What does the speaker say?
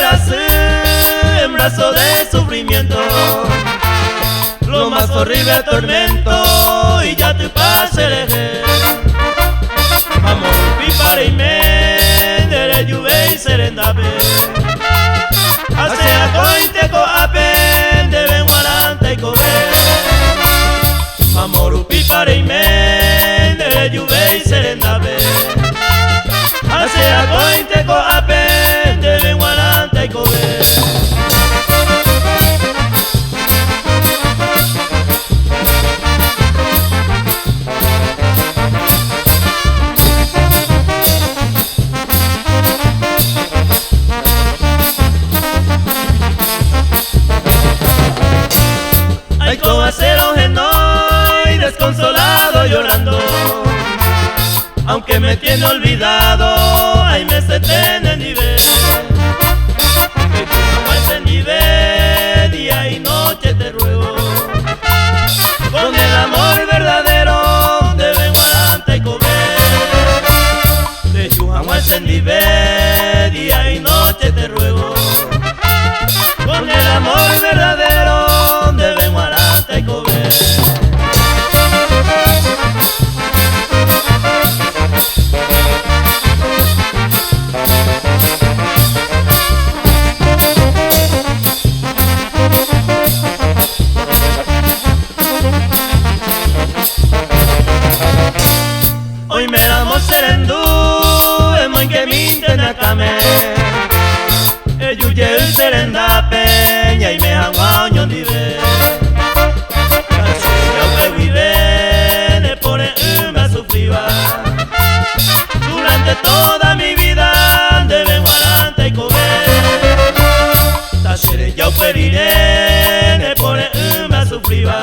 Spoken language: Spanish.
quedas en brazos de sufrimiento, lo más horrible tormento, y ya te pasé. Amor pipare y me dere juve y serendabe, hace a cointe co apen de ben guaranta y cobe. Amor pipare y me dere juve y serendabe, hace a cointe co apen de ben guaranta y cobe. Ay, como acero y desconsolado llorando, aunque me tiene olvidado, ay, me se tiene nivel. Que tú no ese nivel, día y noche te ruego, con el amor verdadero de Ben Guaranta y Cober. De Yuhan ese nivel, día y noche te ruego, con el amor verdadero de Ben Guaranta y Cober. Hoy me damos serendú, es muy que minte na came. Yuye el serenda peña y me hanguao ñondive. Canseño que vive, ne pone me sufriba. Durante toda mi vida de Ben Guaranta y Cober. Tasere ya periré, ne pone me sufriba.